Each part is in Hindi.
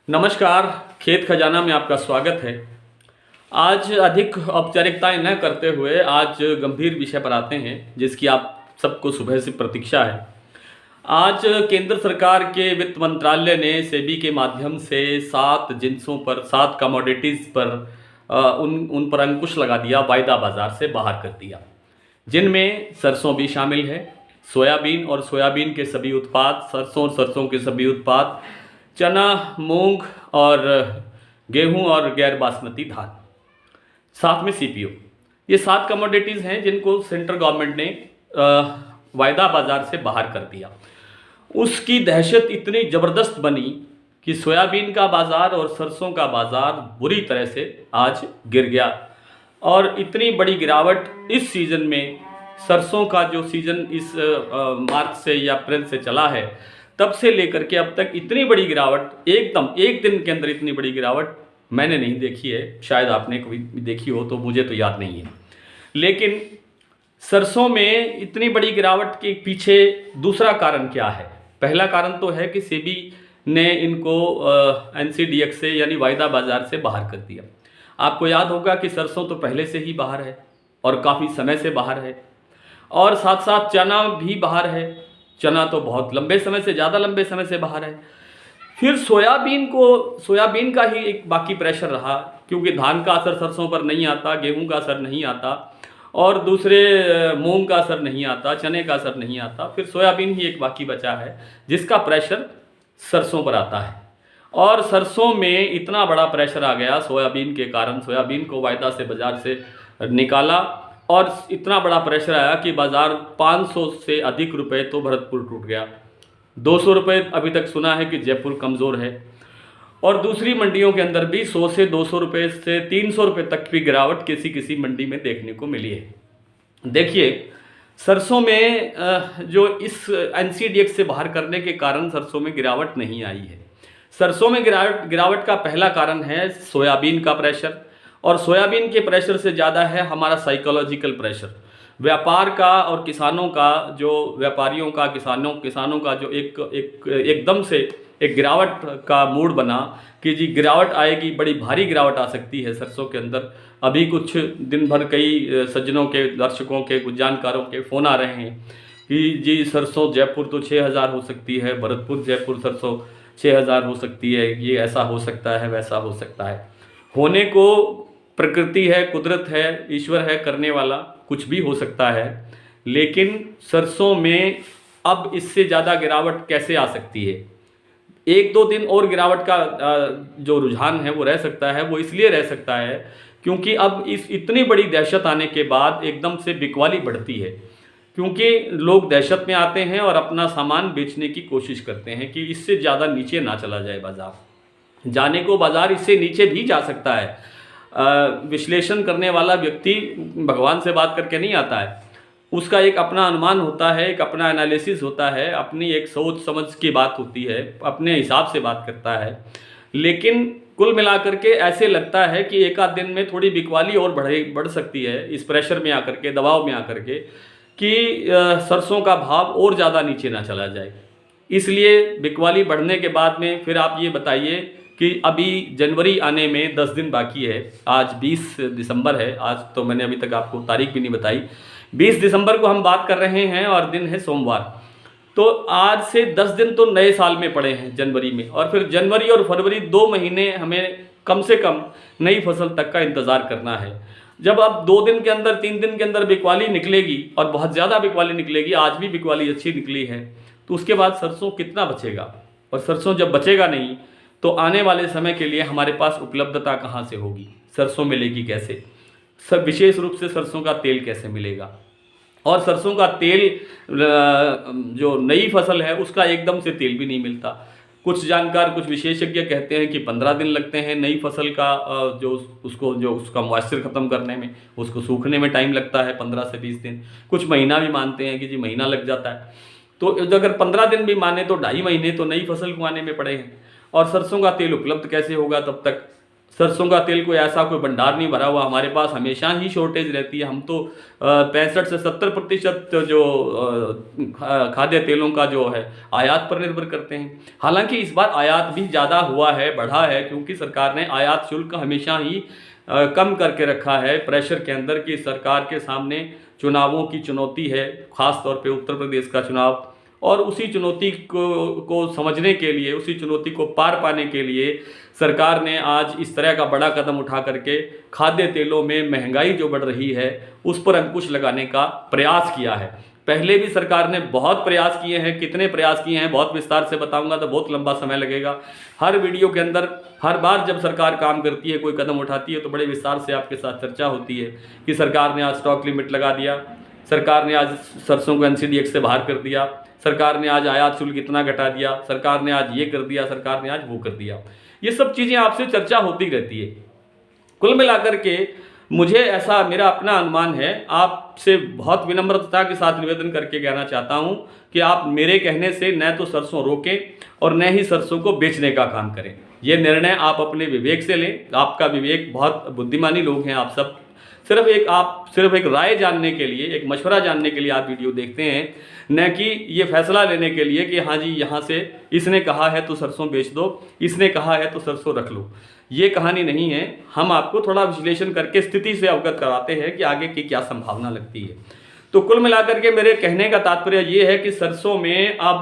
नमस्कार। खेत खजाना में आपका स्वागत है। आज अधिक औपचारिकताएं न करते हुए आज गंभीर विषय पर आते हैं जिसकी आप सबको सुबह से प्रतीक्षा है। आज केंद्र सरकार के वित्त मंत्रालय ने सेबी के माध्यम से 7 जिन्सों पर 7 कमोडिटीज़ पर उन पर अंकुश लगा दिया, वायदा बाजार से बाहर कर दिया, जिनमें सरसों भी शामिल है, सोयाबीन और सोयाबीन के सभी उत्पाद, सरसों और सरसों के सभी उत्पाद, चना, मूंग और गेहूं और गैर बासमती धान, साथ में सीपीओ। ये 7 कमोडिटीज़ हैं जिनको सेंट्रल गवर्नमेंट ने वायदा बाजार से बाहर कर दिया। उसकी दहशत इतनी ज़बरदस्त बनी कि सोयाबीन का बाज़ार और सरसों का बाज़ार बुरी तरह से आज गिर गया। और इतनी बड़ी गिरावट इस सीज़न में, सरसों का जो सीज़न इस मार्च से या अप्रैल से चला है, तब से लेकर के अब तक इतनी बड़ी गिरावट एकदम एक दिन के अंदर इतनी बड़ी गिरावट मैंने नहीं देखी है। शायद आपने कभी देखी हो तो मुझे तो याद नहीं है। लेकिन सरसों में इतनी बड़ी गिरावट के पीछे दूसरा कारण क्या है? पहला कारण तो है कि सेबी ने इनको एनसीडीएक्स से यानी वायदा बाजार से बाहर कर दिया। आपको याद होगा कि सरसों तो पहले से ही बाहर है और काफ़ी समय से बाहर है, और साथ साथ चना भी बाहर है। चना तो बहुत लंबे समय से, ज़्यादा लंबे समय से बाहर है। फिर सोयाबीन का ही एक बाकी प्रेशर रहा, क्योंकि धान का असर सरसों पर नहीं आता, गेहूं का असर नहीं आता, और दूसरे मूंग का असर नहीं आता, चने का असर नहीं आता। फिर सोयाबीन ही एक बाकी बचा है जिसका प्रेशर सरसों पर आता है। और सरसों में इतना बड़ा प्रेशर आ गया सोयाबीन के कारण, सोयाबीन को वायदा से बाजार से निकाला और इतना बड़ा प्रेशर आया कि बाज़ार 500 से अधिक रुपए तो भरतपुर टूट गया। 200 रुपये अभी तक सुना है कि जयपुर कमज़ोर है, और दूसरी मंडियों के अंदर भी 100 से 200 रुपये से 300 रुपये तक की गिरावट किसी किसी मंडी में देखने को मिली है। देखिए, सरसों में जो इस एनसीडीएक्स से बाहर करने के कारण सरसों में गिरावट नहीं आई है। सरसों में गिरावट का पहला कारण है सोयाबीन का प्रेशर, और सोयाबीन के प्रेशर से ज़्यादा है हमारा साइकोलॉजिकल प्रेशर। व्यापार का और किसानों का, जो व्यापारियों का, किसानों का जो एकदम से एक गिरावट का मूड बना कि जी गिरावट आएगी, बड़ी भारी गिरावट आ सकती है सरसों के अंदर। अभी कुछ दिन भर कई सज्जनों के, दर्शकों के, कुछ जानकारों के फ़ोन आ रहे हैं कि जी सरसों जयपुर तो 6000 हो सकती है, भरतपुर जयपुर सरसों 6000 हो सकती है, ये ऐसा हो सकता है, वैसा हो सकता है। होने को प्रकृति है, कुदरत है, ईश्वर है करने वाला, कुछ भी हो सकता है। लेकिन सरसों में अब इससे ज़्यादा गिरावट कैसे आ सकती है? 1-2 दिन और गिरावट का जो रुझान है वो रह सकता है। वो इसलिए रह सकता है क्योंकि अब इस इतनी बड़ी दहशत आने के बाद एकदम से बिकवाली बढ़ती है, क्योंकि लोग दहशत में आते हैं और अपना सामान बेचने की कोशिश करते हैं कि इससे ज़्यादा नीचे ना चला जाए बाज़ार। जाने को बाज़ार इससे नीचे भी जा सकता है। विश्लेषण करने वाला व्यक्ति भगवान से बात करके नहीं आता है, उसका एक अपना अनुमान होता है, एक अपना एनालिसिस होता है, अपनी एक सोच समझ की बात होती है, अपने हिसाब से बात करता है। लेकिन कुल मिलाकर के ऐसे लगता है कि एक आध दिन में थोड़ी बिकवाली और बढ़ सकती है इस प्रेशर में आकर के, दबाव में आकर के, कि सरसों का भाव और ज़्यादा नीचे ना चला जाए। इसलिए बिकवाली बढ़ने के बाद में फिर आप ये बताइए कि अभी जनवरी आने में 10 दिन बाकी है। आज 20 दिसंबर है, आज तो मैंने अभी तक आपको तारीख भी नहीं बताई। 20 दिसंबर को हम बात कर रहे हैं और दिन है सोमवार। तो आज से 10 दिन तो नए साल में पड़े हैं जनवरी में, और फिर जनवरी और फरवरी 2 महीने हमें कम से कम नई फसल तक का इंतज़ार करना है। जब अब 2 दिन के अंदर, 3 दिन के अंदर बिकवाली निकलेगी और बहुत ज़्यादा बिकवाली निकलेगी, आज भी बिकवाली अच्छी निकली है, तो उसके बाद सरसों कितना बचेगा? और सरसों जब बचेगा नहीं तो आने वाले समय के लिए हमारे पास उपलब्धता कहाँ से होगी? सरसों मिलेगी कैसे? सब विशेष रूप से सरसों का तेल कैसे मिलेगा? और सरसों का तेल, जो नई फसल है उसका एकदम से तेल भी नहीं मिलता। कुछ जानकार, कुछ विशेषज्ञ कहते हैं कि 15 दिन लगते हैं नई फसल का जो उसका मॉइस्चर ख़त्म करने में, उसको सूखने में टाइम लगता है 15 से 20 दिन। कुछ महीना भी मानते हैं कि जी महीना लग जाता है। तो अगर 15 दिन भी माने तो 2.5 महीने तो नई फसल को आने में पड़े हैं। और सरसों का तेल उपलब्ध कैसे होगा तब तक? सरसों का तेल कोई ऐसा कोई भंडार नहीं भरा हुआ, हमारे पास हमेशा ही शॉर्टेज रहती है। हम तो 65 से 70% जो खाद्य तेलों का जो है आयात पर निर्भर करते हैं। हालांकि इस बार आयात भी ज़्यादा हुआ है, बढ़ा है, क्योंकि सरकार ने आयात शुल्क हमेशा ही कम करके रखा है प्रेशर के अंदर कि सरकार के सामने चुनावों की चुनौती है, खास तौर पे उत्तर प्रदेश का चुनाव, और उसी चुनौती को समझने के लिए, उसी चुनौती को पार पाने के लिए सरकार ने आज इस तरह का बड़ा कदम उठा करके खाद्य तेलों में महंगाई जो बढ़ रही है उस पर अंकुश लगाने का प्रयास किया है। पहले भी सरकार ने बहुत प्रयास किए हैं, कितने प्रयास किए हैं बहुत विस्तार से बताऊंगा तो बहुत लंबा समय लगेगा। हर वीडियो के अंदर हर बार जब सरकार काम करती है, कोई कदम उठाती है, तो बड़े विस्तार से आपके साथ चर्चा होती है कि सरकार ने आज स्टॉक लिमिट लगा दिया, सरकार ने आज सरसों को NCDX से बाहर कर दिया, सरकार ने आज आयात शुल्क इतना घटा दिया, सरकार ने आज ये कर दिया, सरकार ने आज वो कर दिया। ये सब चीज़ें आपसे चर्चा होती रहती है। कुल मिलाकर के मुझे ऐसा मेरा अपना अनुमान है, आपसे बहुत विनम्रता के साथ निवेदन करके कहना चाहता हूं कि आप मेरे कहने से न तो सरसों रोकें और न ही सरसों को बेचने का काम करें। ये निर्णय आप अपने विवेक से लें। आपका विवेक, बहुत बुद्धिमानी लोग हैं आप सब, सिर्फ एक राय जानने के लिए, एक मशवरा जानने के लिए आप वीडियो देखते हैं, न कि ये फैसला लेने के लिए कि हाँ जी यहाँ से इसने कहा है तो सरसों बेच दो, इसने कहा है तो सरसों रख लो। ये कहानी नहीं है। हम आपको थोड़ा विश्लेषण करके स्थिति से अवगत कराते हैं कि आगे की क्या संभावना लगती है। तो कुल मिलाकर के मेरे कहने का तात्पर्य ये है कि सरसों में अब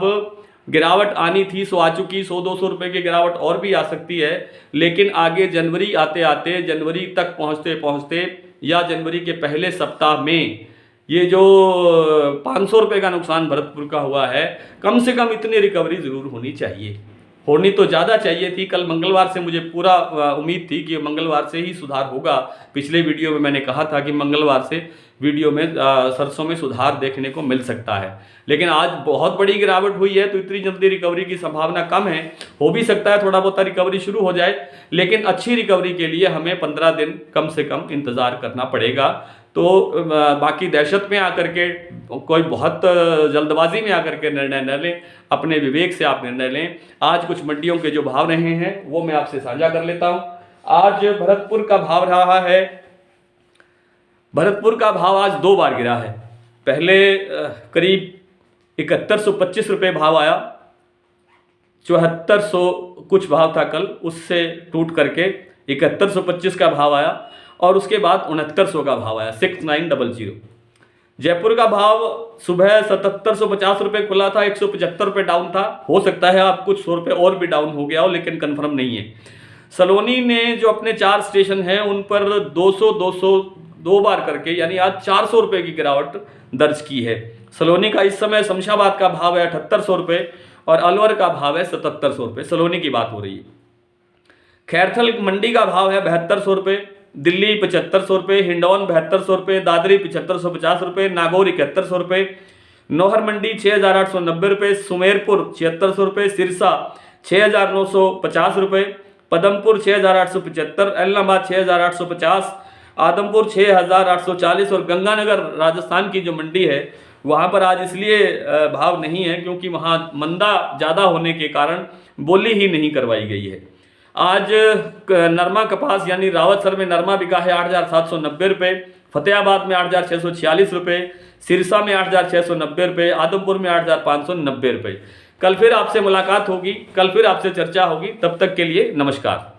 गिरावट आनी थी, सो आ चुकी, 100-200 रुपये की गिरावट और भी आ सकती है, लेकिन आगे जनवरी आते आते, जनवरी तक पहुँचते पहुँचते या जनवरी के पहले सप्ताह में ये जो 500 रुपये का नुकसान भरतपुर का हुआ है, कम से कम इतनी रिकवरी ज़रूर होनी चाहिए। होनी तो ज़्यादा चाहिए थी। कल मंगलवार से मुझे पूरा उम्मीद थी कि मंगलवार से ही सुधार होगा। पिछले वीडियो में मैंने कहा था कि मंगलवार से वीडियो में सरसों में सुधार देखने को मिल सकता है, लेकिन आज बहुत बड़ी गिरावट हुई है तो इतनी जल्दी रिकवरी की संभावना कम है। हो भी सकता है थोड़ा बहुत रिकवरी शुरू हो जाए, लेकिन अच्छी रिकवरी के लिए हमें 15 दिन कम से कम इंतज़ार करना पड़ेगा। तो बाकी दहशत में आकर के, कोई बहुत जल्दबाजी में आकर के निर्णय न लें, अपने विवेक से आप निर्णय लें। आज कुछ मंडियों के जो भाव रहे हैं वो मैं आपसे साझा कर लेता हूं। आज भरतपुर का भाव रहा है, भरतपुर का भाव आज 2 बार गिरा है। पहले करीब 7125 रुपये भाव आया, 7400 कुछ भाव था कल, उससे टूट करके 7125 का भाव आया और उसके बाद 6900 का भाव आया, 6900। जयपुर का भाव सुबह 7750 रुपये खुला था, 175 रुपये डाउन था। हो सकता है आप कुछ 100 रुपये और भी डाउन हो गया हो, लेकिन कंफर्म नहीं है। सलोनी ने जो अपने 4 स्टेशन हैं उन पर 200 2 बार करके, यानी आज 400 रुपये की गिरावट दर्ज की है। सलोनी का इस समय शमशाबाद का भाव है 7800 रुपये और अलवर का भाव है 7700 रुपये। सलोनी की बात हो रही है। खैरथल मंडी का भाव है 7200 रुपये, दिल्ली 7500 रुपये, हिंडौन 7200 रुपये, दादरी 7550 रुपये, नागौर 7100 रुपये, नौहर मंडी 6890 रुपये, सुमेरपुर 7600 रुपये, सिरसा 6950 रुपये, पदमपुर 6875, एलनाबाद 6850, आदमपुर 6840 और गंगानगर राजस्थान की जो मंडी है वहाँ पर आज इसलिए भाव नहीं है क्योंकि वहाँ मंदा ज़्यादा होने के कारण बोली ही नहीं करवाई गई है। आज नरमा कपास यानी रावतसर में नरमा बिका है 8790 रुपये, फतेहाबाद में 8646 रुपये, सिरसा में 8690 रुपये, आदमपुर में 8590 रुपये। कल फिर आपसे मुलाकात होगी, कल फिर आपसे चर्चा होगी। तब तक के लिए नमस्कार।